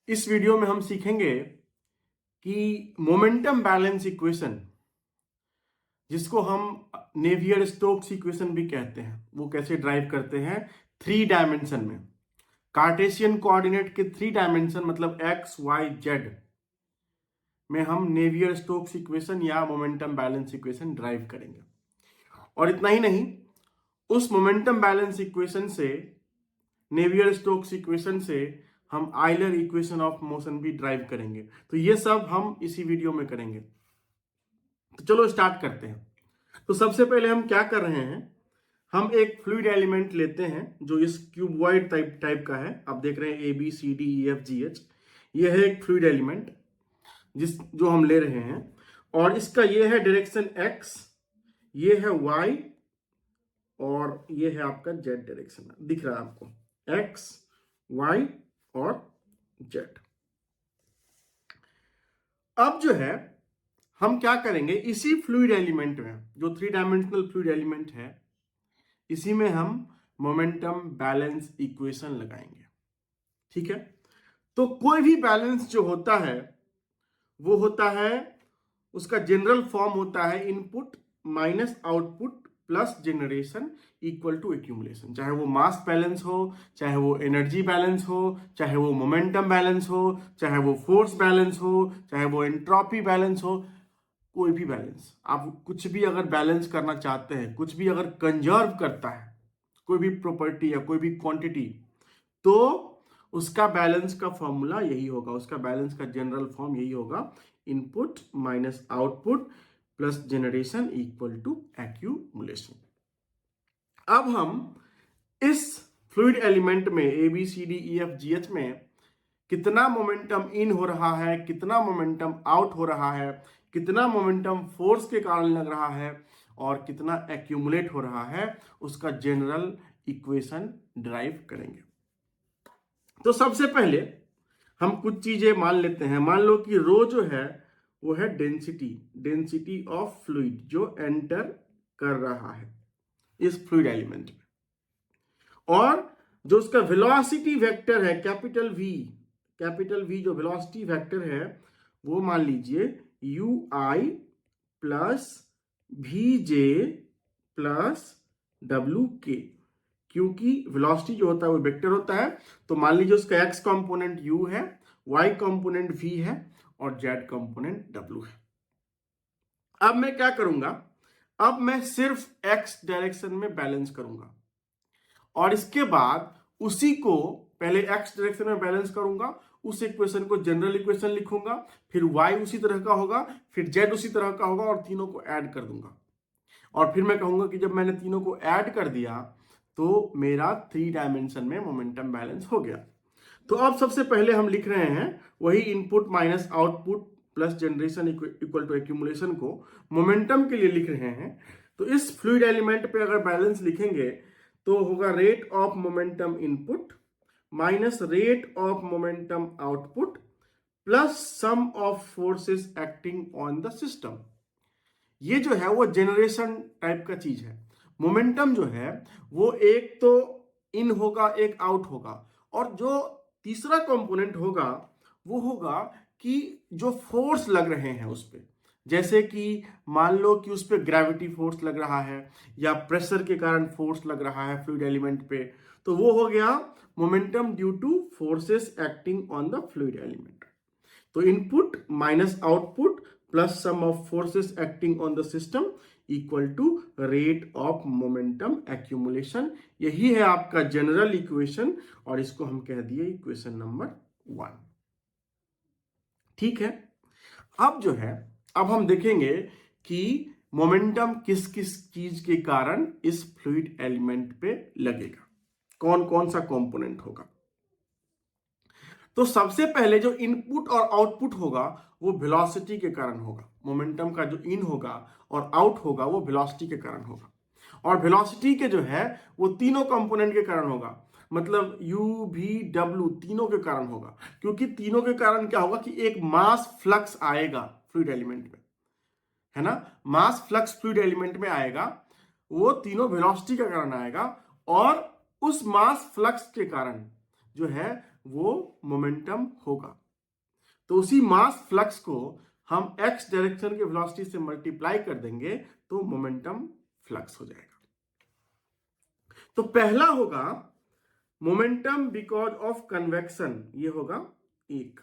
इस वीडियो में हम सीखेंगे कि मोमेंटम बैलेंस इक्वेशन, जिसको हम नेवियर स्टोक्स इक्वेशन भी कहते हैं, वो कैसे ड्राइव करते हैं थ्री डायमेंशन में। कार्टेशियन कोऑर्डिनेट के थ्री डायमेंशन मतलब एक्स वाई जेड में हम नेवियर स्टोक्स इक्वेशन या मोमेंटम बैलेंस इक्वेशन ड्राइव करेंगे। और इतना ही नहीं, उस मोमेंटम बैलेंस इक्वेशन से, नेवियर स्टोक्स इक्वेशन से हम आयलर इक्वेशन ऑफ मोशन भी ड्राइव करेंगे। तो ये सब हम इसी वीडियो में करेंगे। तो चलो स्टार्ट करते हैं। तो सबसे पहले हम क्या कर रहे हैं, हम एक फ्लूइड एलिमेंट लेते हैं जो इस क्यूबॉइड टाइप का है। आप देख रहे हैं A B C D E F G H, ये है एक फ्लूइड एलिमेंट जो हम ले रहे हैं। और इसका ये है डायरेक्शन एक्स, ये है वाई और ये है आपका जेड डायरेक्शन। दिख रहा है आपको, एक्स वाई और जेड। अब जो है हम क्या करेंगे, इसी फ्लूइड एलिमेंट में, जो थ्री डायमेंशनल फ्लूइड एलिमेंट है, इसी में हम मोमेंटम बैलेंस इक्वेशन लगाएंगे। ठीक है। तो कोई भी बैलेंस जो होता है वो होता है, उसका जनरल फॉर्म होता है input minus output plus generation equal to accumulation. चाहे वो मास बैलेंस हो, चाहे वो एनर्जी बैलेंस हो, चाहे वो मोमेंटम बैलेंस हो, चाहे वो फोर्स बैलेंस हो, चाहे वो एंट्रोपी बैलेंस हो, कोई भी बैलेंस, आप कुछ भी अगर बैलेंस करना चाहते हैं, कुछ भी अगर कंजर्व करता है, कोई भी प्रॉपर्टी या कोई भी क्वांटिटी, तो उसका बैलेंस का फॉर्मूला यही होगा, उसका बैलेंस का जनरल फॉर्म यही होगा, input minus output plus generation equal to accumulation. अब हम इस फ्लूइड एलिमेंट में A B C D E F G H में कितना मोमेंटम इन हो रहा है, कितना मोमेंटम आउट हो रहा है, कितना मोमेंटम फोर्स के कारण लग रहा है और कितना एक्यूमुलेट हो रहा है, उसका जनरल इक्वेशन ड्राइव करेंगे। तो सबसे पहले हम कुछ चीजें मान लेते हैं। मान लो कि रो जो है वो है डेंसिटी ऑफ फ्लूइड जो एंटर कर रहा है इस फ्लूइड एलिमेंट में, और जो उसका वेलोसिटी वेक्टर है कैपिटल वी जो वेलोसिटी वेक्टर है वो मान लीजिए u i plus v j plus डब्ल्यू के, क्योंकि वेलोसिटी जो होता है वो वेक्टर होता है। तो मान लीजिए उसका एक्स कंपोनेंट यू है, वाई कंपोनेंट वी है और जेड कंपोनेंट डब्ल्यू है। अब मैं क्या करूंगा, अब मैं सिर्फ एक्स डायरेक्शन में बैलेंस करूंगा और इसके बाद उसी को पहले एक्स डायरेक्शन में बैलेंस करूंगा, उस इक्वेशन को जनरल इक्वेशन लिखूंगा, फिर वाई उसी तरह का होगा, फिर जेड उसी तरह का होगा और तीनों को ऐड कर दूंगा। और फिर मैं कहूंगा कि जब मैंने तीनों को ऐड कर दिया तो मेरा थ्री डायमेंशन में मोमेंटम बैलेंस हो गया। तो अब सबसे पहले हम लिख रहे हैं वही input minus output plus generation equal to accumulation को मोमेंटम के लिए लिख रहे हैं। तो इस फ्लूइड एलिमेंट पे अगर बैलेंस लिखेंगे तो होगा rate of momentum input minus rate of momentum output plus sum of forces acting on the system. ये जो है वो जनरेशन टाइप का चीज है। मोमेंटम जो है वो एक तो इन होगा, एक आउट होगा, और जो तीसरा कंपोनेंट होगा वो होगा कि जो फोर्स लग रहे हैं उस पर, जैसे कि मान लो कि उस पर ग्रेविटी फोर्स लग रहा है या प्रेशर के कारण फोर्स लग रहा है फ्लूइड एलिमेंट पे, तो वो हो गया momentum due to forces acting on the fluid element. तो input minus output plus sum of forces acting on the system equal to rate of momentum accumulation, यही है आपका जनरल इक्वेशन और इसको हम कह दिए इक्वेशन नंबर 1। ठीक है। अब जो है, अब हम देखेंगे कि मोमेंटम किस किस चीज के कारण इस फ्लूइड एलिमेंट पे लगेगा, कौन कौन सा कंपोनेंट होगा। तो सबसे पहले जो इनपुट और आउटपुट होगा वो वेलोसिटी के कारण होगा। मोमेंटम का जो इन होगा और आउट होगा वो वेलोसिटी के कारण होगा, और वेलोसिटी के जो है वो तीनों कंपोनेंट के कारण होगा, मतलब यू वी डब्ल्यू तीनों के कारण होगा। क्योंकि तीनों के कारण क्या होगा कि एक मास फ्लक्स आएगा फ्लूइड एलिमेंट में, है ना, मास फ्लक्स फ्लूइड एलिमेंट में आएगा, वो तीनों वेलोसिटी के कारण आएगा। और उस मास फ्लक्स के कारण जो है वो मोमेंटम होगा। तो उसी मास फ्लक्स को हम x डायरेक्शन के वेलोसिटी से मल्टीप्लाई कर देंगे तो मोमेंटम फ्लक्स हो जाएगा। तो पहला होगा मोमेंटम बिकॉज ऑफ कन्वेक्शन, ये होगा एक।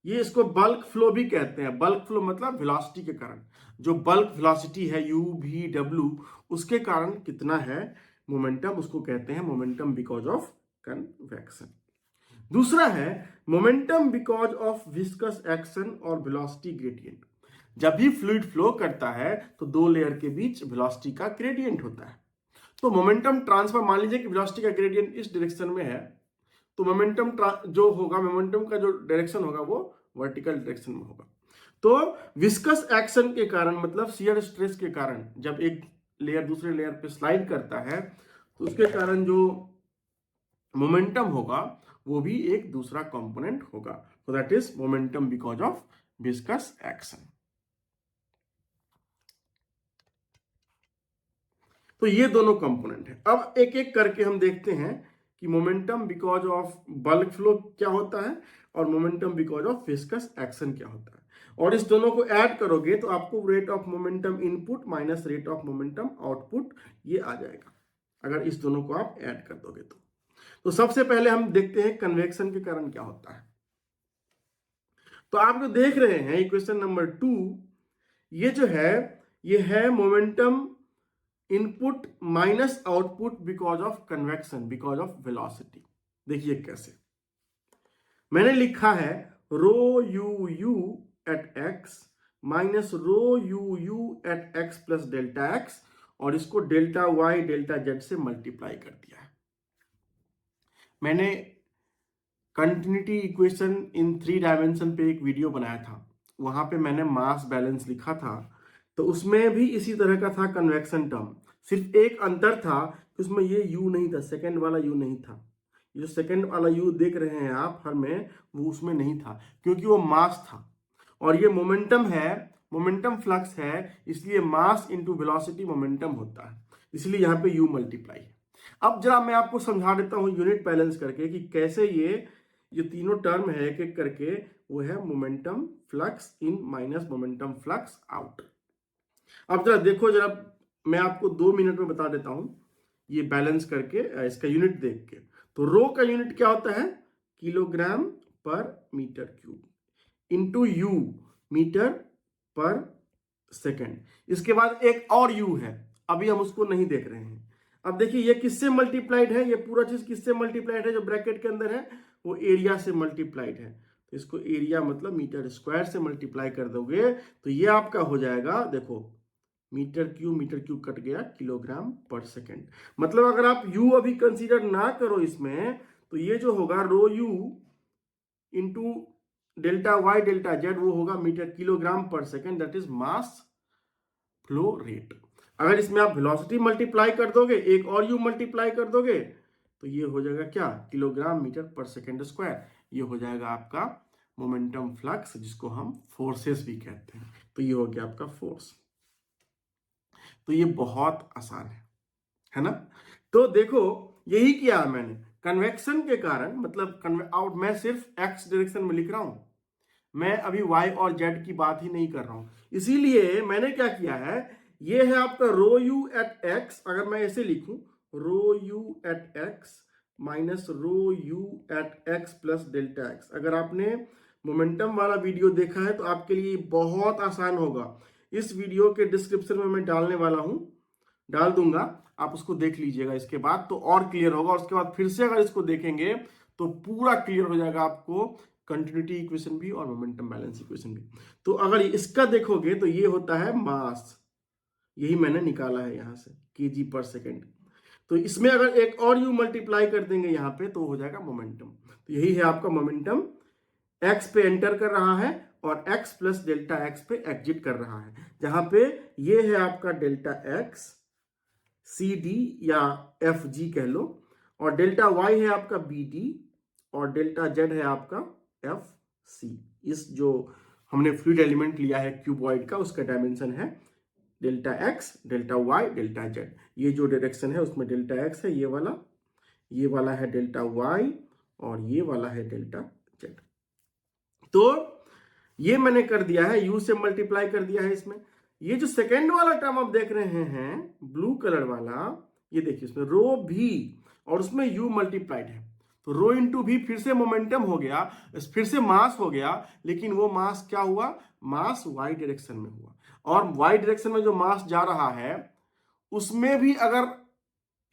ये इसको बल्क फ्लो भी कहते हैं। बल्क फ्लो मतलब वेलोसिटी के कारण, जो बल्क वेलोसिटी है u v w, उसके कारण कितना है मोमेंटम, उसको कहते हैं मोमेंटम बिकॉज ऑफ कन्वेक्शन। दूसरा है momentum because of viscous action और वेलोसिटी ग्रेडियंट। जब भी फ्लूइड फ्लो करता है तो दो लेयर के बीच वेलोसिटी का ग्रेडियंट होता है। तो मोमेंटम ट्रांसफर, मान लीजिए कि वेलोसिटी का ग्रेडियंट इस डायरेक्शन में है, तो मोमेंटम जो होगा, मोमेंटम का जो डायरेक्शन होगा वो वर्टिकल डायरेक्शन में होगा। तो विस्कस एक्शन के कारण, मतलब शियर स्ट्रेस के कारण, जब एक लेयर दूसरे लेयर पे स्लाइड करता है तो उसके कारण जो मोमेंटम होगा वो भी एक दूसरा कंपोनेंट होगा। तो that is momentum because of viscous action. तो ये दोनों कंपोनेंट है। अब एक एक करके हम देखते हैं कि momentum because of bulk flow क्या होता है और momentum because of viscous action क्या होता है। और इस दोनों को ऐड करोगे तो आपको rate of momentum input minus rate of momentum output ये आ जाएगा, अगर इस दोनों को आप ऐड कर दोगे तो सबसे पहले हम देखते हैं कन्वेक्शन के कारण क्या होता है। तो आप जो देख रहे हैं इक्वेशन नंबर 2, ये जो है ये है momentum input minus output because of convection because of velocity. देखिए कैसे मैंने लिखा है rho you you at x minus rho you you at x plus delta X, और इसको डेल्टा वाई डेल्टा जेड से मल्टीप्लाई कर दिया है। मैंने कंटिन्यूटी इक्वेशन इन 3 डायमेंशन पे एक वीडियो बनाया था, वहां पे मैंने मास बैलेंस लिखा था, तो उसमें भी इसी तरह का था कन्वेक्शन टर्म। सिर्फ एक अंतर था कि उसमें ये u नहीं था, सेकंड वाला u नहीं था। ये जो सेकंड वाला u देख रहे हैं आप हर में, वो उसमें नहीं था क्योंकि वो मास था। और ये मोमेंटम है, मोमेंटम फ्लक्स है, इसलिए मास इंटू वेलोसिटी मोमेंटम होता है, इसलिए यहाँ पे u मल्टीप्लाई है। अब जरा मैं आपको समझा देता हूँ यूनिट बैलेंस करके कि कैसे ये तीनों टर्म है एक एक करके, वो है momentum flux in minus momentum flux out. अब जरा देखो, जरा मैं आपको 2 मिनट में बता देता हूं ये बैलेंस करके, इसका यूनिट देख के। तो रो का यूनिट क्या होता है, kilogram per metre cube, into u metre per second. इसके बाद एक और यू है, अभी हम उसको नहीं देख रहे हैं। अब देखिए ये किससे मल्टीप्लाइड है, ये पूरा चीज किससे मल्टीप्लाइड है, जो ब्रैकेट के अंदर है वो एरिया से मल्टीप्लाइड है। तो इसको एरिया मतलब मीटर स्क्वायर से मल्टीप्लाई कर दोगे तो ये आपका हो जाएगा, देखो मीटर क्यूब कट गया, किलोग्राम पर सेकेंड। मतलब अगर आप यू अभी कंसीडर ना करो इसमें, तो ये जो होगा rho u into delta Y delta z, वो होगा metre kilogram per second, that is mass flow rate. अगर इसमें आप वेलोसिटी मल्टीप्लाई कर दोगे, एक और यू मल्टीप्लाई कर दोगे, तो ये हो जाएगा क्या, kilogram metre per second square. ये हो जाएगा आपका मोमेंटम फ्लक्स, जिसको हम फोर्सेस भी कहते हैं। तो ये हो गया आपका फोर्स। तो ये बहुत आसान है ना। तो देखो यही किया मैंने, कन्वेक्शन के कारण, मतलब आउट, मैं सिर्फ एक्स डायरेक्शन में लिख रहा हूं, मैं अभी वाई और जेड की बात ही नहीं कर रहा हूं। इसीलिए मैंने क्या किया है, ये है आपका रो यू एट एक्स, अगर मैं ऐसे लिखूं rho u at x minus rho u at x plus delta x. अगर आपने मोमेंटम वाला वीडियो देखा है तो आपके लिए बहुत आसान होगा। इस वीडियो के डिस्क्रिप्शन में मैं डालने वाला हूं, डाल दूंगा, आप उसको देख लीजिएगा, इसके बाद तो और क्लियर होगा। और उसके बाद फिर से अगर इसको देखेंगे तो पूरा क्लियर हो जाएगा आपको, कंटिन्यूटी इक्वेशन भी और मोमेंटम बैलेंस इक्वेशन भी। तो अगर इसका देखोगे तो ये होता है मास, यही मैंने निकाला है यहां से, केजी पर सेकेंड। तो इसमें अगर एक और यू मल्टीप्लाई कर देंगे यहां पे तो हो जाएगा मोमेंटम। तो यही है आपका मोमेंटम, एक्स पे एंटर कर रहा है और एक्स प्लस डेल्टा एक्स पे एग्जिट कर रहा है, जहां पे ये है आपका डेल्टा एक्स सी डी या एफ जी कह लो, और डेल्टा वाई है आपका बी डी, और डेल्टा जेड है आपका एफ सी। इस जो हमने फ्लूइड एलिमेंट लिया है क्यूबॉइड का, उसका डायमेंशन है delta x delta Y delta z. ये जो डायरेक्शन है उसमें डेल्टा एक्स है ये वाला, ये वाला है डेल्टा वाई और ये वाला है डेल्टा जेड। तो ये मैंने कर दिया है, यू से मल्टीप्लाई कर दिया है इसमें। ये जो सेकेंड वाला टर्म आप देख रहे हैं ब्लू कलर वाला, ये देखिए इसमें रो भी और उसमें यू मल्टीप्लाइड है, तो रो इंटू भी फिर से मोमेंटम हो गया, फिर से मास हो गया, लेकिन वो मास क्या हुआ, मास वाई डायरेक्शन में हुआ। और वाई डायरेक्शन में जो मास जा रहा है उसमें भी अगर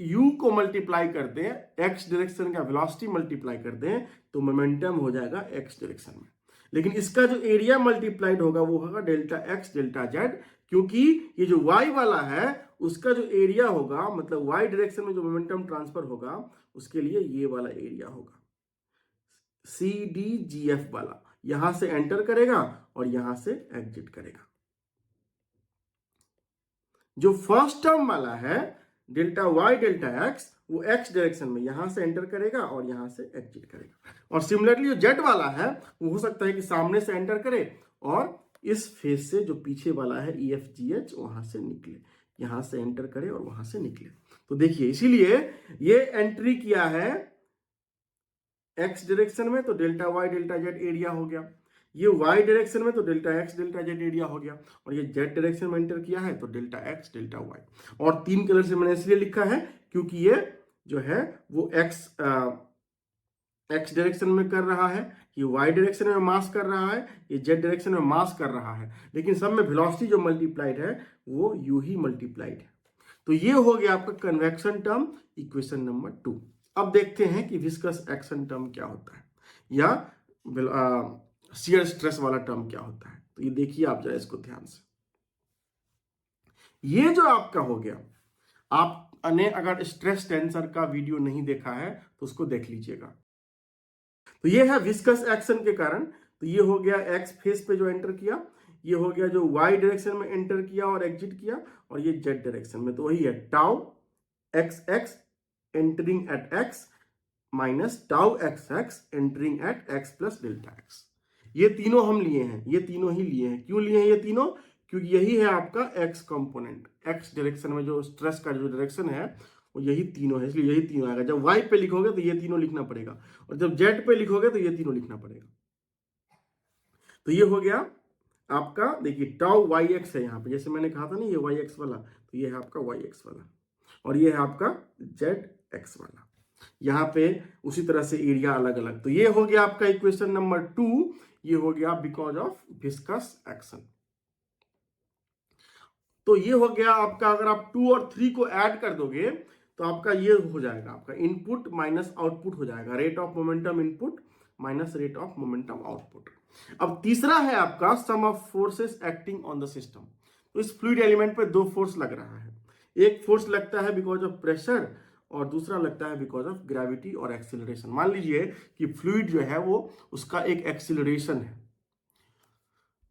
u को मल्टीप्लाई कर दें, x डायरेक्शन का वेलोसिटी मल्टीप्लाई कर दें, तो मोमेंटम हो जाएगा x डायरेक्शन में। लेकिन इसका जो एरिया मल्टीप्लाइड होगा वो होगा डेल्टा x डेल्टा z, क्योंकि ये जो y वाला है उसका जो एरिया होगा, मतलब y डायरेक्शन में जो मोमेंटम ट्रांसफर होगा उसके लिए ये वाला एरिया होगा CDGF वाला, यहां से एंटर करेगा और यहां से एग्जिट करेगा। जो फर्स्ट टर्म वाला है डेल्टा वाई डेल्टा एक्स, वो एक्स डायरेक्शन में यहां से एंटर करेगा और यहां से एग्जिट करेगा। और सिमिलरली जो जेड वाला है वो हो सकता है कि सामने से एंटर करे और इस फेस से जो पीछे वाला है EFGH वहां से निकले, यहां से एंटर करे और वहां से निकले। तो देखिए इसीलिए ये एंट्री किया है एक्स डायरेक्शन में, तो delta Y delta z area हो गया। ये y डायरेक्शन में तो delta x delta z area हो गया, और ये z डायरेक्शन में एंटर किया है तो डेल्टा x डेल्टा y। और तीन कलर से मैंने इसलिए लिखा है क्योंकि ये जो है वो x डायरेक्शन में कर रहा है, ये y डायरेक्शन में मास कर रहा है, ये z डायरेक्शन में मास कर रहा है, लेकिन सब में वेलोसिटी जो मल्टीप्लाइड है वो u ही मल्टीप्लाइड है। तो ये हो गया आपका कन्वेक्शन टर्म, इक्वेशन नंबर 2। अब देखते हैं कि विस्कस एक्शन टर्म क्या होता है, या शियर स्ट्रेस वाला टर्म क्या होता है। तो ये देखिए आप जरा इसको ध्यान से, ये जो आपका हो गया, आपने अगर स्ट्रेस टेंसर का वीडियो नहीं देखा है तो उसको देख लीजिएगा। तो ये है विस्कस एक्शन के कारण, तो ये हो गया एक्स फेस पे जो एंटर किया, ये हो गया जो वाई डायरेक्शन में एंटर किया और एग्जिट किया, और ये जेड डायरेक्शन में, तो वही है tau x x entering at x minus tau x x entering at x plus delta x. ये तीनों हम लिए हैं, ये तीनों ही लिए हैं। क्यों लिए हैं ये तीनों, क्योंकि यही है आपका एक्स कंपोनेंट, एक्स डायरेक्शन में जो स्ट्रेस का जो डायरेक्शन है वो यही तीनों है, इसलिए यही तीनों आएगा। जब वाई पे लिखोगे तो ये तीनों लिखना पड़ेगा, और जब जेड पे लिखोगे तो ये तीनों लिखना पड़ेगा। तो ये हो गया आपका, देखिए टाउ वाई एक्स है यहाँ पे, जैसे मैंने कहा था ना ये वाई एक्स वाला, तो ये है आपका वाई एक्स वाला, और ये है आपका जेड एक्स वाला। यहाँ पे उसी तरह से एरिया अलग अलग। तो ये हो गया आपका इक्वेशन नंबर 2, ये हो गया बिकॉज ऑफ विस्कस एक्शन। तो ये हो गया आपका, अगर आप 2 और 3 को ऐड कर दोगे तो आपका ये हो जाएगा, आपका इनपुट माइनस आउटपुट हो जाएगा, rate of momentum input minus rate of momentum output. अब तीसरा है आपका sum of forces acting on the system. तो इस फ्लूइड एलिमेंट पे दो फोर्स लग रहा है, एक फोर्स लगता है बिकॉज ऑफ प्रेशर और दूसरा लगता है बिकॉज ऑफ ग्रेविटी और एक्सिलरेशन। मान लीजिए कि फ्लूइड जो है वो उसका एक एक्सिलरेशन है,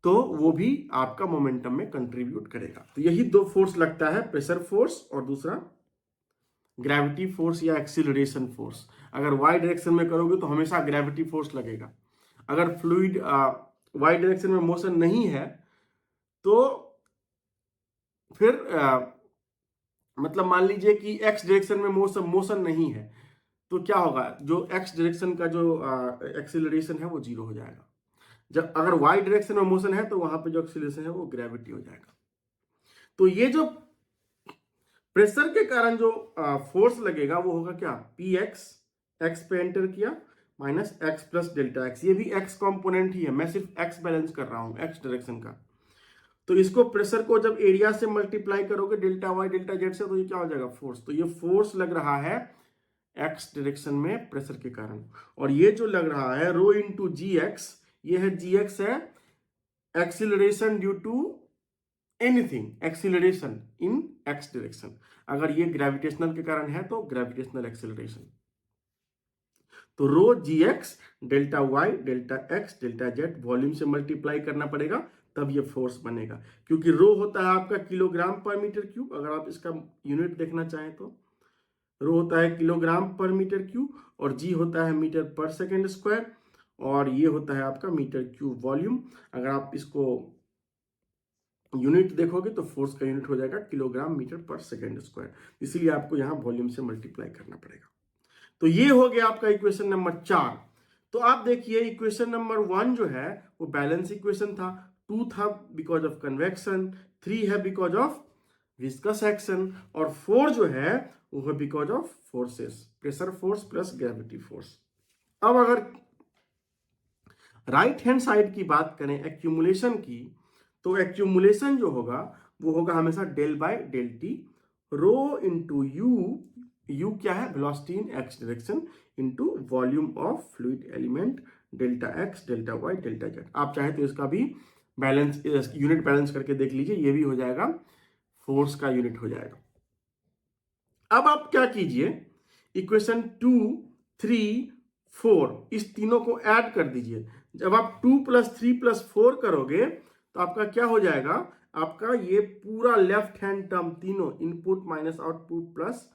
तो वो भी आपका मोमेंटम में कंट्रीब्यूट करेगा। तो यही दो फोर्स लगता है, प्रेशर फोर्स और दूसरा ग्रेविटी फोर्स या एक्सिलरेशन फोर्स। अगर वाई डायरेक्शन में करोगे तो हमेशा ग्रेविटी फोर्स लगेगा। अगर फ्लूइड वाई डायरेक्शन में मोशन नहीं है तो फिर मतलब मान लीजिए कि एक्स डायरेक्शन में मोशन नहीं है, तो क्या होगा, जो एक्स डायरेक्शन का जो एक्सिलरेशन है वो जीरो हो जाएगा। जब अगर वाई डायरेक्शन में मोशन है तो वहां पे जो एक्सिलरेशन है वो ग्रेविटी हो जाएगा। तो ये जो प्रेशर के कारण जो फोर्स लगेगा वो होगा क्या, पी एक्स, एक्स पे एंटर किया minus x plus delta x. ये भी एक्स कंपोनेंट ही है, मैं सिर्फ एक्स बैलेंस कर रहा हूं एक्स डायरेक्शन का। तो इसको प्रेशर को जब एरिया से मल्टीप्लाई करोगे डेल्टा वाई डेल्टा जेड से, तो ये क्या हो जाएगा, फोर्स। तो ये फोर्स लग रहा है एक्स डायरेक्शन में प्रेशर के कारण, और ये जो लग रहा है रो इंटू जी एक्स, ये है जी एक्स है acceleration due to anything, acceleration in x direction. अगर ये ग्रेविटेशनल के कारण है तो ग्रेविटेशनल एक्सिलरेशन। तो rho g x delta Y delta x delta z volume से मल्टीप्लाई करना पड़ेगा, तब ये फोर्स बनेगा। क्योंकि रो होता है आपका किलोग्राम पर मीटर क्यूब, अगर आप इसका यूनिट देखना चाहें तो रो होता है किलोग्राम पर मीटर क्यूब, और जी होता है मीटर पर सेकेंड स्क्वायर, और ये होता है आपका मीटर क्यूब वॉल्यूम। अगर आप इसको यूनिट देखोगे तो फोर्स का यूनिट हो जाएगा kilogram metre per second square, इसीलिए आपको यहाँ वॉल्यूम से मल्टीप्लाई करना पड़ेगा। तो ये हो गया आपका इक्वेशन नंबर 4। तो आप देखिए इक्वेशन नंबर 1 जो है वो बैलेंस इक्वेशन था, 2 था बिकॉज ऑफ कन्वेक्शन, 3 है बिकॉज ऑफ विस्कस एक्शन, और 4 जो है वो है because of forces, pressure force plus gravity force. अब अगर राइट हैंड साइड की बात करें एक्यूमुलेशन की, तो एक्यूमुलेशन जो होगा वो होगा हमेशा del by del t, rho into u, u क्या है velocity in x direction, into volume of fluid element, delta x delta Y delta z. आप चाहे तो इसका भी बैलेंस यूनिट बैलेंस करके देख लीजिए, ये भी हो जाएगा, फोर्स का यूनिट हो जाएगा। अब आप क्या कीजिए, इक्वेशन 2, 3, 4 इस तीनों को ऐड कर दीजिए। जब आप 2 + 3 + 4 करोगे तो आपका क्या हो जाएगा, आपका ये पूरा लेफ्ट हैंड टर्म तीनों input minus output plus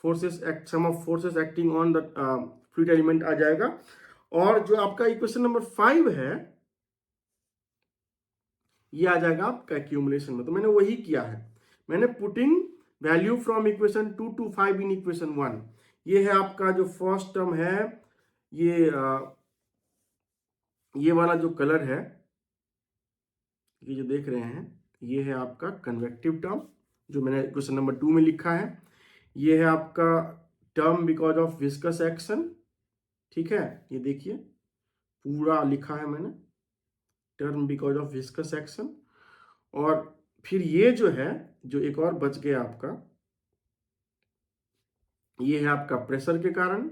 forces sum of forces acting on the fluid element आ जाएगा। और जो आपका इक्वेशन नंबर 5 है ये आ जाएगा आपका एक्यूमुलेशन में। तो मैंने वही किया है, मैंने putting value from equation 2 to 5 in equation 1। ये है आपका जो फर्स्ट टर्म है, ये वाला जो कलर है, ये जो देख रहे हैं, ये है आपका कन्वेक्टिव टर्म जो मैंने इक्वेशन नंबर 2 में लिखा है। ये है आपका term because of viscous action, ठीक है, ये देखिए पूरा लिखा है मैंने, term because of viscous action. और फिर ये जो है, जो एक और बच गया आपका, ये है आपका प्रेशर के कारण,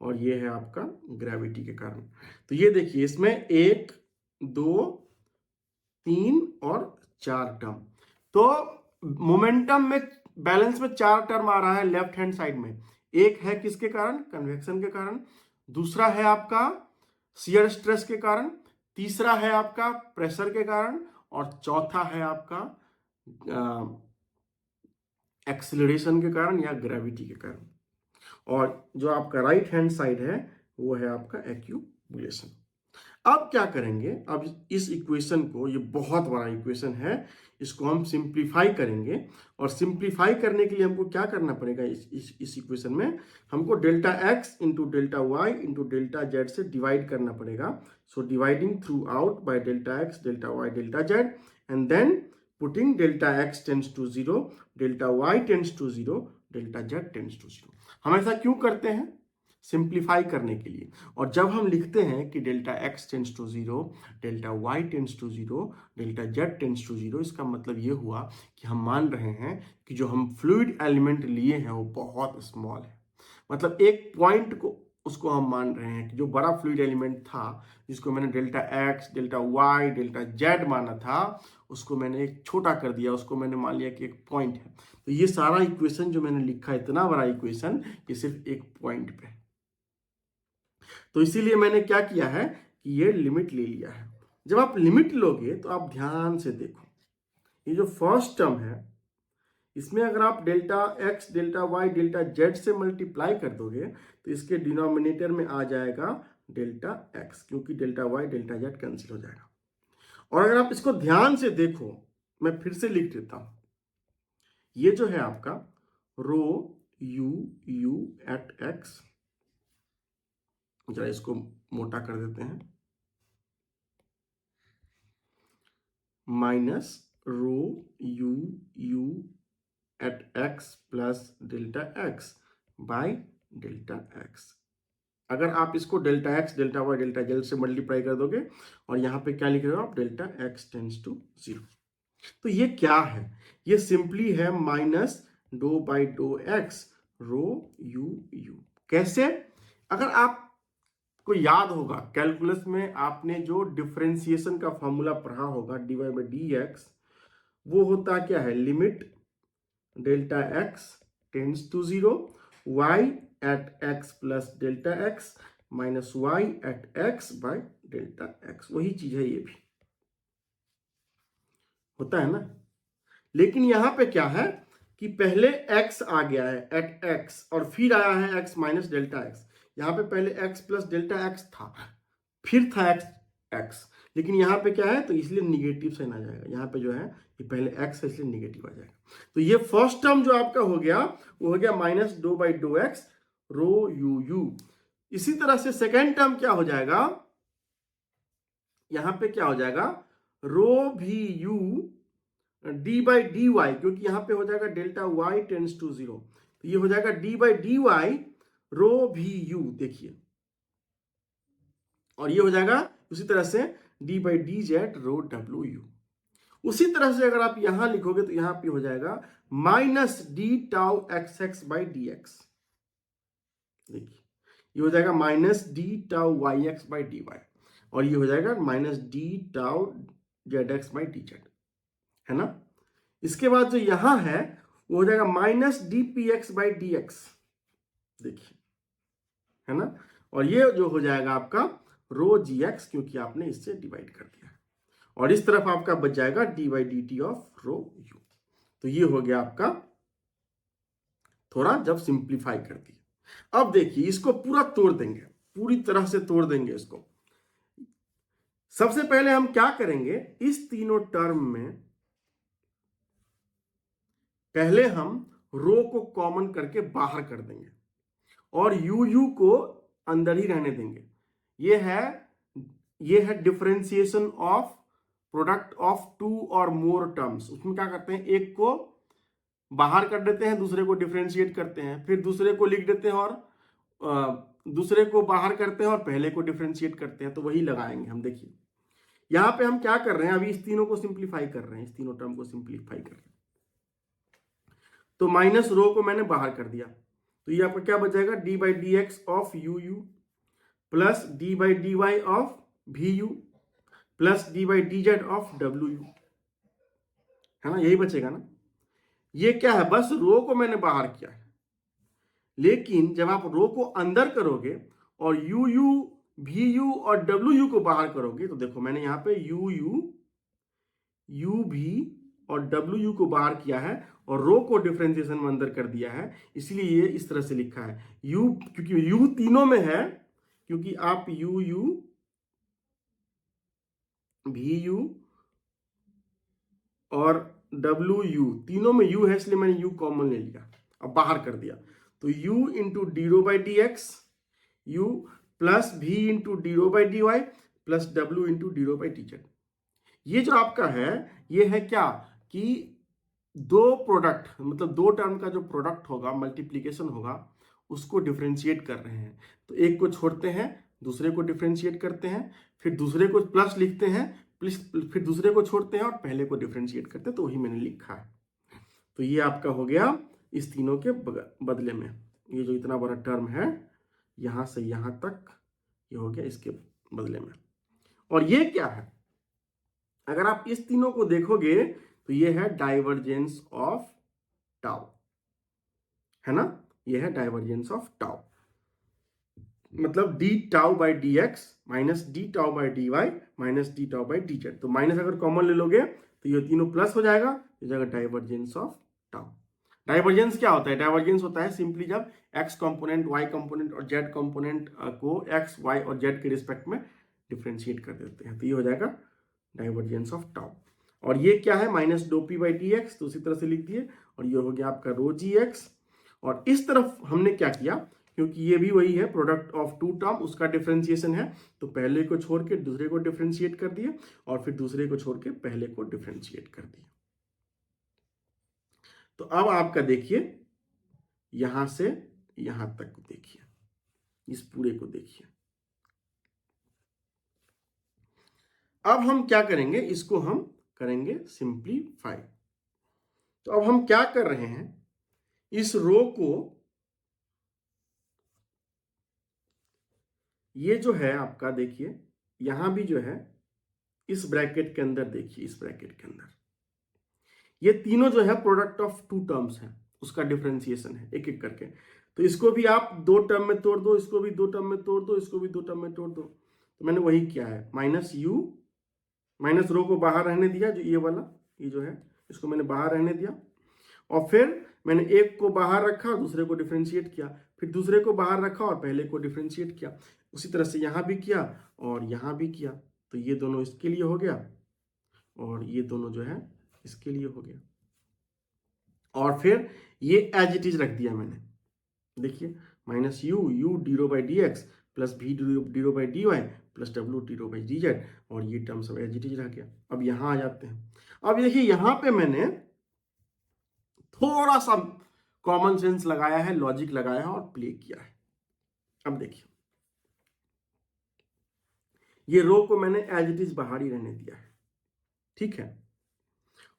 और ये है आपका ग्रेविटी के कारण। तो ये देखिए इसमें 1, 2, 3 और 4 टर्म। तो मोमेंटम में बैलेंस में 4 टर्म आ रहा है लेफ्ट हैंड साइड में। एक है किसके कारण, कन्वेक्शन के कारण, दूसरा है आपका शियर स्ट्रेस के कारण, तीसरा है आपका प्रेशर के कारण, और चौथा है आपका एक्सीलरेशन के कारण या ग्रेविटी के कारण। और जो आपका राइट हैंड साइड है वो है आपका एक्यूमुलेशन। अब क्या करेंगे, अब इस इक्वेशन को, ये बहुत बड़ा इक्वेशन है, इसको हम सिंप्लीफाई करेंगे। और सिंप्लीफाई करने के लिए हमको क्या करना पड़ेगा, इस इक्वेशन में हमको delta x into delta y into delta Z से डिवाइड करना पड़ेगा। So dividing throughout by delta x delta Y delta z, and then putting delta x tends to 0, delta y tends to 0, delta z tends to 0। हम ऐसा क्यों करते हैं, simplify करने के लिए। और जब हम लिखते हैं कि delta x tends to 0, delta y tends to 0, delta z tends to 0, इसका मतलब ये हुआ कि हम मान रहे हैं कि जो हम फ्लूइड एलिमेंट लिए हैं वो बहुत स्मॉल है। मतलब एक पॉइंट को उसको हम मान रहे हैं कि जो बड़ा फ्लूइड एलिमेंट था, जिसको मैंने delta x delta Y delta z माना था, उसको मैंने एक छोटा कर दिया, उसको मैंने मान लिया कि एक पॉइंट है। तो ये सारा इक्वेशन जो मैंने लिखा है, इतना बड़ा इक्वेशन, ये सिर्फ एक पॉइंट पे है। तो इसीलिए मैंने क्या किया है कि ये लिमिट ले लिया है। जब आप लिमिट लोगे तो आप ध्यान से देखो, ये जो फर्स्ट टर्म है इसमें अगर आप delta x delta Y delta Z से मल्टीप्लाई कर दोगे तो इसके डिनोमिनेटर में आ जाएगा डेल्टा एक्स, क्योंकि delta Y delta z cancel हो जाएगा। और अगर आप इसको ध्यान से देखो, मैं फिर से लिख देता हूं, ये जो है आपका rho you you at x, जरा इसको मोटा कर देते हैं, minus rho you you at x plus delta x by delta x. अगर आप इसको delta x delta Y delta Z से मल्टीप्लाई कर दोगे और यहाँ पे क्या लिख रहे हो आप, डेल्टा एक्स टेंड्स टू 0। तो ये क्या है, ये सिंपली है minus do by do x rho you u. कैसे, अगर आपको याद होगा कैलकुलस में आपने जो डिफरेंशिएशन का फॉर्मूला पढ़ा होगा, d y by d x, वो होता क्या है, limit delta x tends to 0 y at x plus delta x minus y at x by delta x. वही चीज है, ये भी होता है ना। लेकिन यहां पे क्या है कि पहले x आ गया है एट x और फिर आया है x माइनस डेल्टा एक्स। यहां पे पहले x प्लस डेल्टा एक्स था, फिर था x, लेकिन यहाँ पे क्या है, तो इसलिए निगेटिव साइन आ जाएगा। यहाँ पे जो है ये पहले x है इसलिए निगेटिव आ जाएगा। तो ये फर्स्ट टर्म जो आपका हो गया वो हो गया minus do by do x rho you u. इसी तरह से सेकेंड टर्म क्या हो जाएगा, यहां पे क्या हो जाएगा, रो भी u d by d y, क्योंकि यहां पे हो जाएगा डेल्टा वाई टेंड्स टू 0, तो ये हो जाएगा डी बाई डी वाई रो भी यू, देखिए, और ये हो जाएगा उसी तरह से d by d z rho डब्ल्यू यू। उसी तरह से अगर आप यहां लिखोगे तो यहां पे हो जाएगा minus d tau x x by d x, देखिए ये हो जाएगा minus d tau y x by d y, और ये हो जाएगा minus d tau z x by d z, है ना। इसके बाद जो यहां है वो हो जाएगा minus d P x by d x, देखिए, है ना, और ये जो हो जाएगा आपका रो जी एक्स, क्योंकि आपने इससे डिवाइड कर दिया, और इस तरफ आपका बच जाएगा d by d t of rho u. तो ये हो गया आपका, थोड़ा जब सिंप्लीफाई कर दिया। अब देखिए इसको पूरा तोड़ देंगे, पूरी तरह से तोड़ देंगे इसको। सबसे पहले हम क्या करेंगे, इस तीनों टर्म में पहले हम रो को कॉमन करके बाहर कर देंगे और यू यू को अंदर ही रहने देंगे। ये है differentiation of product of two और मोर टर्म्स। उसमें क्या करते हैं, एक को बाहर कर देते हैं, दूसरे को डिफरेंशिएट करते हैं, फिर दूसरे को लिख देते हैं और दूसरे को बाहर करते हैं और पहले को डिफरेंशिएट करते हैं। तो वही लगाएंगे हम। देखिए यहां पे हम क्या कर रहे हैं, अभी इस तीनों को सिंप्लीफाई कर रहे हैं, इस तीनों टर्म को सिंप्लीफाई कर रहे हैं। तो माइनस रो को मैंने बाहर कर दिया, तो ये आपका क्या बच जाएगा, d by d x of u u plus d by d y of v u plus d by d z of डब्ल्यू यू, है ना, यही बचेगा ना। ये क्या है, बस रो को मैंने बाहर किया है, लेकिन जब आप रो को अंदर करोगे और यू यू भी यू और डब्ल्यू यू को बाहर करोगे, तो देखो मैंने यहां पे यू यू यू भी और डब्ल्यू यू को बाहर किया है और रो को डिफरेंशिएशन में अंदर कर दिया है, इसलिए ये इस तरह से लिखा है यू, क्योंकि यू तीनों में है, क्योंकि आप यू यू भी यू और डब्ल्यू यू तीनों में यू है, इसलिए मैंने यू कॉमन ले लिया, अब बाहर कर दिया। तो u into d rho by d x u plus v into d rho by d y plus डब्ल्यू into d rho by d z. ये जो आपका है ये है क्या कि दो प्रोडक्ट, मतलब दो टर्म का जो प्रोडक्ट होगा, मल्टीप्लीकेशन होगा, उसको डिफरेंशिएट कर रहे हैं। तो एक को छोड़ते हैं, दूसरे को डिफरेंशिएट करते हैं, फिर दूसरे को प्लस लिखते हैं, प्लस फिर दूसरे को छोड़ते हैं और पहले को डिफरेंशिएट करते हैं। तो वही मैंने लिखा है। तो ये आपका हो गया इस तीनों के बदले में, ये जो इतना बड़ा टर्म है यहां से यहां तक, ये हो गया इसके बदले में। और ये क्या है, अगर आप इस तीनों को देखोगे तो ये है डाइवर्जेंस ऑफ टाउ, है ना, ये है डाइवर्जेंस ऑफ टाउ, मतलब d tau by d x minus d tau by d y minus d tau by d z. तो माइनस अगर कॉमन ले लोगे तो ये तीनों प्लस हो जाएगा, ये जाएगा डाइवर्जेंस ऑफ टाउ। डाइवर्जेंस क्या होता है, डाइवर्जेंस होता है सिंपली जब एक्स कंपोनेंट, वाई कंपोनेंट और जेड कंपोनेंट को एक्स, वाई और जेड के रिस्पेक्ट में डिफरेंशिएट कर देते हैं, तो ये हो जाएगा डाइवर्जेंस ऑफ टाउ। और ये क्या है, minus dough P by d x, तो उसी तरह से लिख दिए, और ये हो गया आपका रो जी एक्स। और इस तरफ हमने क्या किया, क्योंकि ये भी वही है प्रोडक्ट ऑफ टू टर्म, उसका डिफरेंशिएशन है, तो पहले को छोड़ के दूसरे को डिफरेंशिएट कर दिए और फिर दूसरे को छोड़ के पहले को डिफरेंशिएट कर दिए। तो अब आपका देखिए यहां से यहां तक को देखिए, इस पूरे को देखिए। अब हम क्या करेंगे, इसको हम करेंगे सिंप्लीफाई। तो अब हम क्या कर रहे हैं, इस रो को, ये जो है आपका देखिए यहां भी जो है इस ब्रैकेट के अंदर, देखिए इस ब्रैकेट के अंदर ये तीनों जो है प्रोडक्ट ऑफ टू टर्म्स है, उसका डिफरेंशिएशन है एक एक करके। तो इसको भी आप दो टर्म में तोड़ दो, इसको भी दो टर्म में तोड़ दो, इसको भी दो टर्म में तोड़ दो। तो मैंने वही किया है, माइनस यू, माइनस रो को बाहर रहने दिया, जो ये वाला ये जो है इसको मैंने बाहर रहने दिया, और फिर मैंने एक को बाहर रखा, दूसरे को डिफरेंशिएट किया, फिर दूसरे को बाहर रखा और पहले को डिफरेंशिएट किया। उसी तरह से यहां भी किया और यहां भी किया। तो ये दोनों इसके लिए हो गया और ये दोनों जो है इसके लिए हो गया। और फिर ये एज इट इज रख दिया मैंने, देखिए minus u d rho by d x plus v d rho by d y plus डब्ल्यू d rho by d z, और ये टर्म सब एज इट इज रह गया। अब यहाँ आ जाते हैं। अब देखिए यहाँ पे मैंने थोड़ा सा कॉमन सेंस लगाया है, लॉजिक लगाया है और प्ले किया है। अब देखिए ये रो को मैंने एज इट इज बाहर ही रहने दिया है, ठीक है,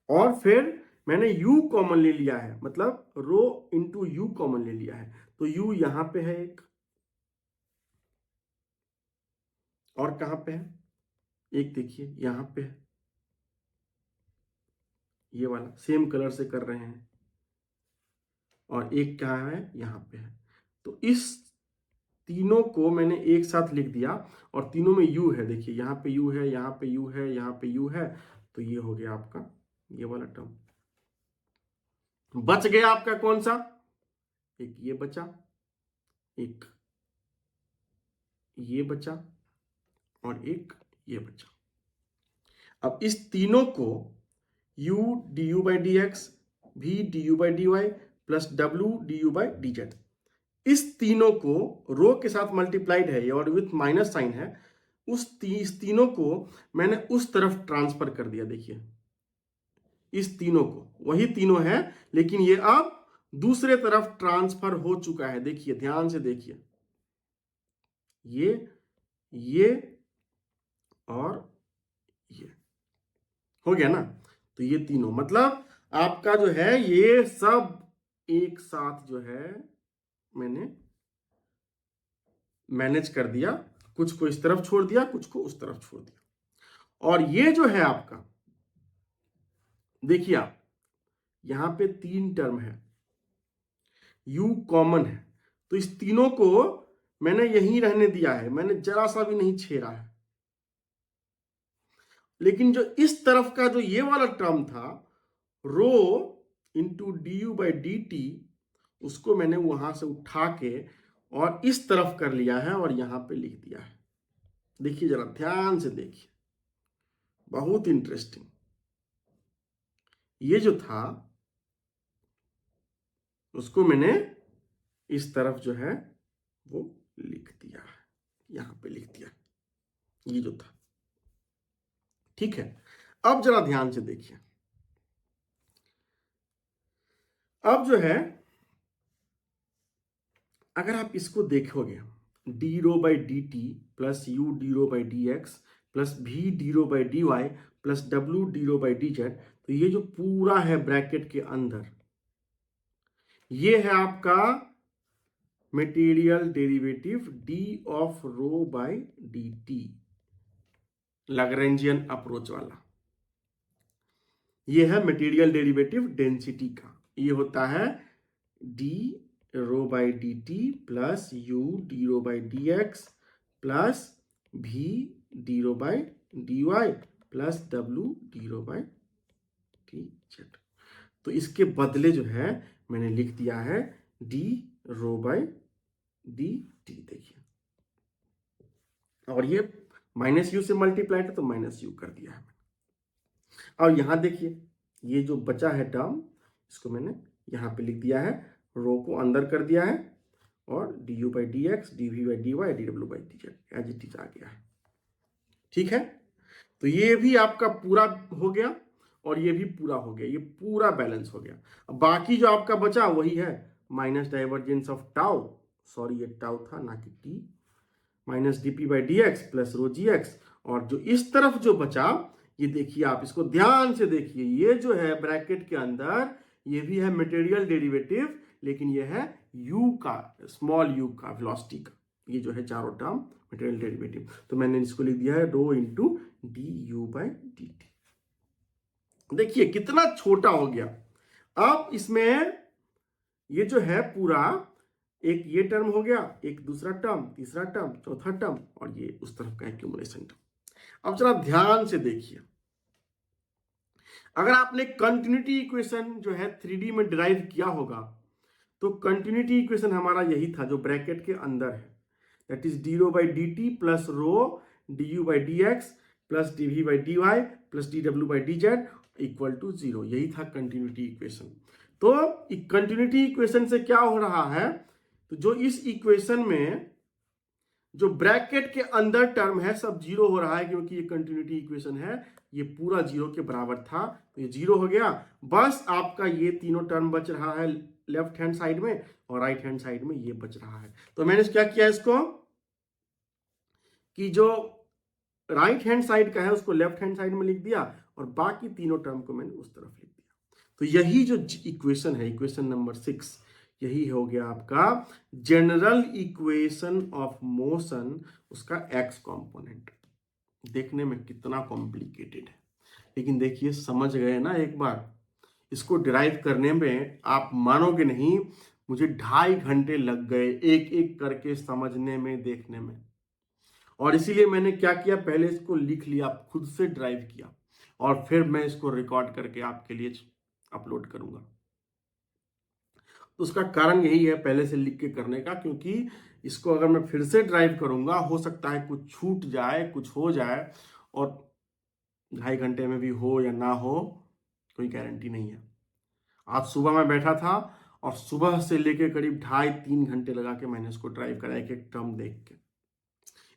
और फिर मैंने u कॉमन ले लिया है, मतलब रो इंटू यू कॉमन ले लिया है, तो u यहां पे है एक, और कहां पे है एक, देखिए यहां पे है, ये वाला सेम कलर से कर रहे हैं, और एक क्या है यहां पे है। तो इस तीनों को मैंने एक साथ लिख दिया, और तीनों में u है, देखिए यहाँ पे u है, यहाँ पे u है, यहाँ पे u है, तो ये हो गया आपका ये वाला टर्म। बच गया आपका कौन सा, एक ये बचा, एक ये बचा, और एक ये बचा। अब इस तीनों को u d u by d x, v d u by d y plus डब्ल्यू d u by d z, इस तीनों को रो के साथ मल्टीप्लाइड है और विथ माइनस साइन है, इस तीनों को मैंने उस तरफ ट्रांसफर कर दिया। देखिए इस तीनों को, वही तीनों है लेकिन ये अब दूसरे तरफ ट्रांसफर हो चुका है। देखिए ध्यान से देखिए, ये और ये हो गया ना। तो ये तीनों मतलब आपका जो है ये सब एक साथ जो है मैंने मैनेज कर दिया, कुछ को इस तरफ छोड़ दिया, कुछ को उस तरफ छोड़ दिया। और ये जो है आपका, देखिए आप यहां पे तीन टर्म है, u कॉमन है, तो इस तीनों को मैंने यहीं रहने दिया है, मैंने जरा सा भी नहीं छेड़ा है। लेकिन जो इस तरफ का जो ये वाला टर्म था rho into d u by d t, उसको मैंने वहां से उठा के और इस तरफ कर लिया है और यहां पे लिख दिया है। देखिए जरा ध्यान से देखिए, बहुत इंटरेस्टिंग। ये जो था उसको मैंने इस तरफ जो है वो लिख दिया है, यहां पे लिख दिया ये जो था, ठीक है। अब जरा ध्यान से देखिए, अब जो है अगर आप इसको देखोगे d rho by d t plus u d rho by d x plus v d rho by d y plus डब्ल्यू d rho by d z, तो ये जो पूरा है ब्रैकेट के अंदर, ये है आपका material derivative d of rho by d t, Lagrangian approach वाला। ये है मटेरियल डेरिवेटिव डेंसिटी का, ये होता है d rho by d t plus u d rho by d x plus v d rho by d y plus डब्ल्यू d rho by d z. तो इसके बदले जो है मैंने लिख दिया है d rho by d t, देखिए, और ये माइनस यू से मल्टीप्लाई था तो माइनस यू कर दिया है मैंने। और यहां देखिए ये जो बचा है टर्म, इसको मैंने यहां पे लिख दिया है, रो को अंदर कर दिया है, और d u by d x d v by d y d डब्ल्यू by d z as it is आ गया है, ठीक है। तो ये भी आपका पूरा हो गया और ये भी पूरा हो गया, ये पूरा बैलेंस हो गया। अब बाकी जो आपका बचा वही है minus divergence of tau, sorry ये टाउ था ना कि t, minus d p by d x plus rho g x, और जो इस तरफ जो बचा ये देखिए, आप इसको ध्यान से देखिए, ये जो है ब्रैकेट के अंदर ये भी है मटेरियल डेरिवेटिव, लेकिन ये है u का, स्मॉल u का, वेलोसिटी का, ये जो है चारों टर्म मटेरियल डेरिवेटिव। तो मैंने इसको लिख दिया है rho into d u by d t. देखिए कितना छोटा हो गया। अब इसमें ये जो है पूरा, एक ये टर्म हो गया, एक दूसरा टर्म, तीसरा टर्म, चौथा टर्म, और ये उस तरफ का एक्यूमुलेशन टर्म। अब जरा ध्यान से देखिए, अगर आपने कंटिन्यूटी इक्वेशन जो है 3D में डिराइव किया होगा, तो कंटिन्यूटी इक्वेशन हमारा यही था जो ब्रैकेट के अंदर है, that is d rho by d t plus rho d u by d x plus d v by d y plus d डब्ल्यू by d z equal to 0, यही था कंटिन्यूटी इक्वेशन। तो कंटिन्यूटी इक्वेशन से क्या हो रहा है, तो जो इस इक्वेशन में जो ब्रैकेट के अंदर टर्म है सब जीरो हो रहा है, क्योंकि ये कंटिन्यूटी इक्वेशन है, ये पूरा जीरो के बराबर था, तो ये जीरो हो गया। बस आपका ये तीनों टर्म बच रहा है लेफ्ट हैंड साइड में, और राइट हैंड साइड में ये बच रहा है। तो मैंने क्या किया इसको कि जो राइट हैंड साइड का है उसको लेफ्ट हैंड साइड में लिख दिया, और बाकी तीनों टर्म को मैंने उस तरफ लिख दिया। तो यही जो इक्वेशन है, इक्वेशन नंबर 6, यही हो गया आपका जनरल इक्वेशन ऑफ मोशन, उसका एक्स कंपोनेंट। देखने में कितना कॉम्प्लिकेटेड है, लेकिन देखिए समझ गए ना एक बार। इसको डिराइव करने में आप मानोगे नहीं, मुझे 2.5 घंटे लग गए एक एक करके समझने में, देखने में। और इसीलिए मैंने क्या किया, पहले इसको लिख लिया, खुद से ड्राइव किया, और फिर मैं इसको रिकॉर्ड करके आपके लिए अपलोड करूंगा। तो उसका कारण यही है पहले से लिख के करने का, क्योंकि इसको अगर मैं फिर से ड्राइव करूंगा, हो सकता है कुछ छूट जाए, कुछ हो जाए, और 2.5 घंटे में भी हो या ना हो, कोई गारंटी नहीं है। आज सुबह मैं बैठा था और सुबह से लेके करीब 2.5-3 घंटे लगा के मैंने इसको ड्राइव करा, एक एक टर्म देख के।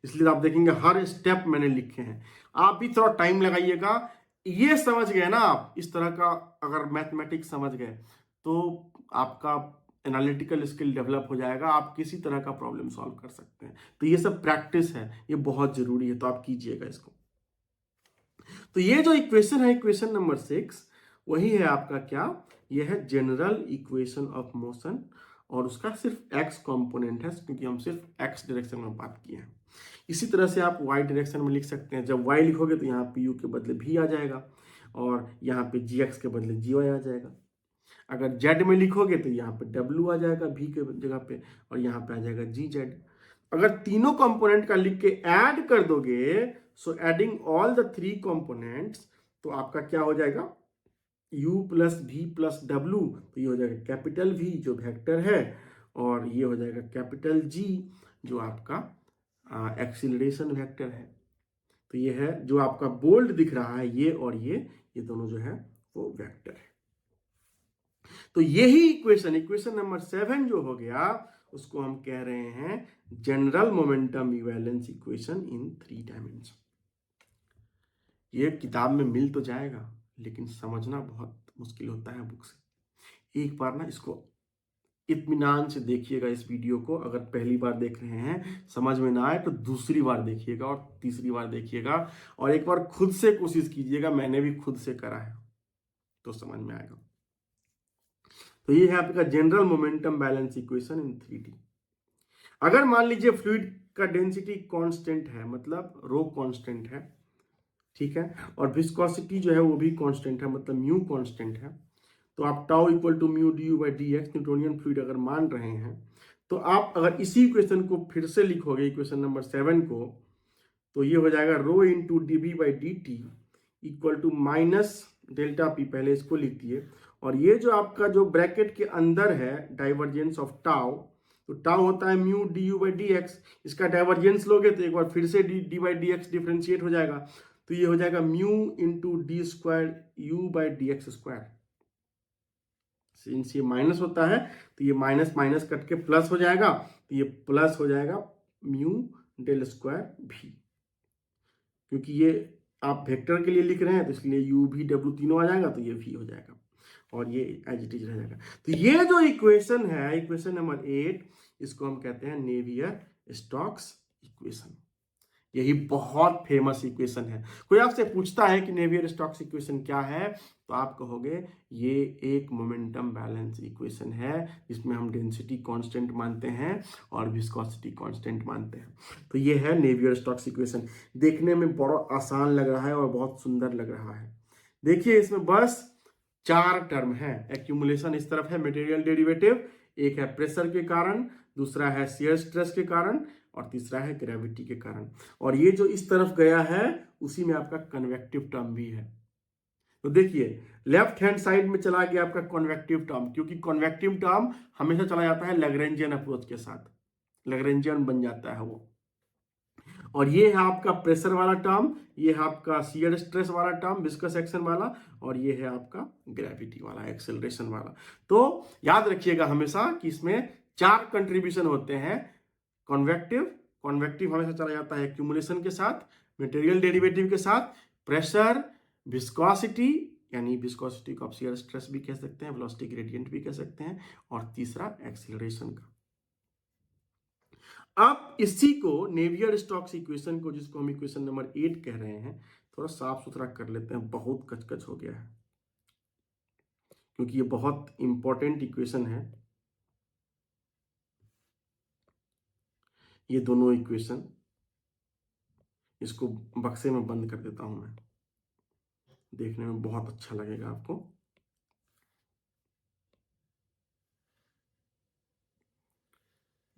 इसलिए आप देखेंगे हर स्टेप मैंने लिखे हैं। आप भी थोड़ा टाइम लगाइएगा। ये समझ गए ना आप, इस तरह का अगर मैथमेटिक्स समझ गए तो आपका एनालिटिकल स्किल डेवलप हो जाएगा, आप किसी तरह का प्रॉब्लम सॉल्व कर सकते हैं। तो ये सब प्रैक्टिस है, ये बहुत जरूरी है, तो आप कीजिएगा इसको। तो ये जो इक्वेशन है, इक्वेशन नंबर 6, वही है आपका क्या, यह है जनरल इक्वेशन ऑफ मोशन, और उसका सिर्फ एक्स कंपोनेंट है, क्योंकि हम सिर्फ एक्स डायरेक्शन में बात किए हैं। इसी तरह से आप वाई डायरेक्शन में लिख सकते हैं। जब वाई लिखोगे तो यहाँ पे यू के बदले भी आ जाएगा, और यहाँ पे जी एक्स के बदले जी वाई आ जाएगा। अगर जेड में लिखोगे तो यहाँ पे डब्ल्यू आ जाएगा भी के जगह पे, और यहाँ पे आ जाएगा जी जेड। अगर तीनों कंपोनेंट का लिख के ऐड कर दोगे, so adding all the 3 components, तो आपका क्या हो जाएगा, u प्लस भी प्लस डब्ल्यू। तो ये हो जाएगा कैपिटल V जो वेक्टर है, और ये हो जाएगा कैपिटल G जो आपका एक्सीलरेशन वेक्टर है। तो ये है जो आपका बोल्ड दिख रहा है, ये और ये दोनों जो है वो वेक्टर है। तो यही इक्वेशन, इक्वेशन नंबर 7 जो हो गया, उसको हम कह रहे हैं general momentum equivalence equation in 3 dimension. ये किताब में मिल तो जाएगा, लेकिन समझना बहुत मुश्किल होता है बुक से। एक बार ना इसको इत्मीनान से देखिएगा इस वीडियो को। अगर पहली बार देख रहे हैं, समझ में ना आए तो दूसरी बार देखिएगा, और तीसरी बार देखिएगा, और एक बार खुद से कोशिश कीजिएगा। मैंने भी खुद से करा है, तो समझ में आएगा। तो ये है आपका general momentum balance equation in 3D। अगर मान लीजिए फ्लूइड का डेंसिटी कांस्टेंट है, मतलब रो कांस्टेंट है, ठीक है, और विस्कोसिटी जो है वो भी कांस्टेंट है, मतलब म्यू कांस्टेंट है, तो आप tau equal to mu d u by d x Newtonian fluid अगर मान रहे हैं, तो आप अगर इसी इक्वेशन को फिर से लिखोगे, इक्वेशन नंबर 7 को, तो ये हो जाएगा rho into d b by d t equal to minus delta p, पहले इसको लिख दिए, और ये जो आपका जो ब्रैकेट के अंदर है डाइवर्जेंस ऑफ टाउ, तो टाउ होता है mu d u by d x, इसका डाइवर्जेंस लोगे तो एक बार फिर से d by d x differentiate हो जाएगा, तो ये हो जाएगा mu into D square you by d x square. Since ये माइनस होता है तो ये माइनस माइनस कट के प्लस हो जाएगा, तो ये प्लस हो जाएगा म्यू डेल स्क्वायर भी, क्योंकि ये आप वेक्टर के लिए लिख रहे हैं तो इसलिए यू भी डब्ल्यू तीनों आ जाएगा, तो ये भी हो जाएगा, और ये एज इट इज रह जाएगा। तो ये जो इक्वेशन है, इक्वेशन नंबर 8, इसको हम कहते हैं नेवियर स्टोक्स इक्वेशन। यही बहुत फेमस इक्वेशन है। कोई आपसे पूछता है कि नेवियर स्टोक्स इक्वेशन क्या है, तो आप कहोगे ये एक मोमेंटम बैलेंस इक्वेशन है, जिसमें हम डेंसिटी कांस्टेंट मानते हैं और विस्कोसिटी कांस्टेंट मानते हैं। तो ये है नेवियर स्टोक्स इक्वेशन। देखने में बड़ा आसान लग रहा है और बहुत सुंदर लग रहा है। देखिए इसमें बस 4 टर्म है। एक्यूमुलेशन इस तरफ है, मटेरियल डेरिवेटिव, एक है प्रेशर के कारण, दूसरा है शियर स्ट्रेस के कारण, और तीसरा है ग्रेविटी के कारण। और ये जो इस तरफ गया है उसी में आपका कन्वेक्टिव टर्म भी है। तो देखिए लेफ्ट हैंड साइड में चला गया आपका कन्वेक्टिव टर्म, क्योंकि कन्वेक्टिव टर्म हमेशा चला जाता है लैग्रेंजियन अप्रोच के साथ, लैग्रेंजियन बन जाता है वो। और ये है आपका प्रेशर वाला टर्म, ये है आपका शियर स्ट्रेस वाला टर्म, विस्कस एक्शन वाला, और ये है आपका ग्रेविटी वाला, एक्सेलरेशन वाला। तो याद रखिएगा हमेशा कि इसमें 4 कंट्रीब्यूशन होते हैं। कॉन्वेक्टिव, कॉन्वेक्टिव हमेशा चला जाता है एक्यूमुलेशन के साथ, मटेरियल डेरिवेटिव के साथ, प्रेशर, विस्कोसिटी यानी विस्कोसिटी को आप शियर स्ट्रेस भी कह सकते हैं, वेलोसिटी ग्रेडियंट भी कह सकते हैं, और तीसरा एक्सीलरेशन का। अब इसी को नेवियर स्टोक्स इक्वेशन को, जिसको हम इक्वेशन नंबर 8 कह रहे हैं, थोड़ा साफ सुथरा कर लेते हैं, बहुत कचकच हो गया है, क्योंकि ये बहुत इंपॉर्टेंट इक्वेशन है। ये दोनों इक्वेशन, इसको बक्से में बंद कर देता हूं मैं, देखने में बहुत अच्छा लगेगा आपको।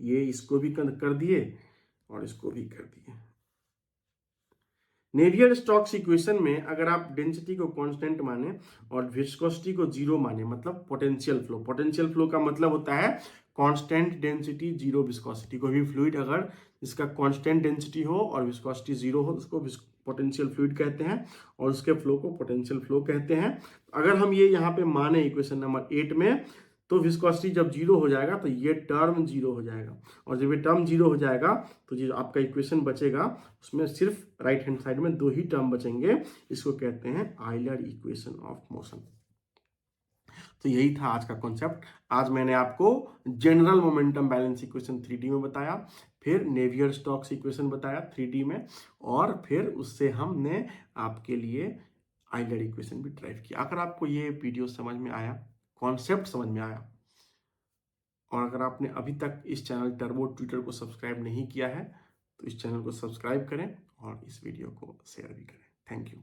ये इसको भी कर दिए और इसको भी कर दिए। नेवियर स्टोक्स इक्वेशन में अगर आप डेंसिटी को कांस्टेंट माने और विस्कोसिटी को जीरो माने, मतलब पोटेंशियल फ्लो, पोटेंशियल फ्लो का मतलब होता है कांस्टेंट डेंसिटी जीरो विस्कोसिटी। कोई भी फ्लूइड अगर जिसका कांस्टेंट डेंसिटी हो और विस्कोसिटी जीरो हो, उसको पोटेंशियल फ्लूइड कहते हैं, और उसके फ्लो को पोटेंशियल फ्लो कहते हैं। अगर हम ये यहाँ पे माने इक्वेशन नंबर 8 में, तो विस्कोसिटी जब जीरो हो जाएगा तो ये टर्म जीरो हो जाएगा, और जब ये टर्म जीरो हो जाएगा तो जो आपका इक्वेशन बचेगा उसमें सिर्फ राइट हैंड साइड में 2 ही टर्म बचेंगे। इसको कहते हैं आयलर इक्वेशन ऑफ मोशन। तो यही था आज का कॉन्सेप्ट। आज मैंने आपको general momentum balance equation 3D में बताया, फिर नेवियर स्टोक्स इक्वेशन बताया 3D में, और फिर उससे हमने आपके लिए आयलर इक्वेशन भी ड्राइव किया। अगर आपको ये वीडियो समझ में आया, कॉन्सेप्ट समझ में आया, और अगर आपने अभी तक इस चैनल टर्बो ट्यूटर को सब्सक्राइब नहीं किया है, तो इस चैनल को सब्सक्राइब करें और इस वीडियो को शेयर भी करें। Thank you.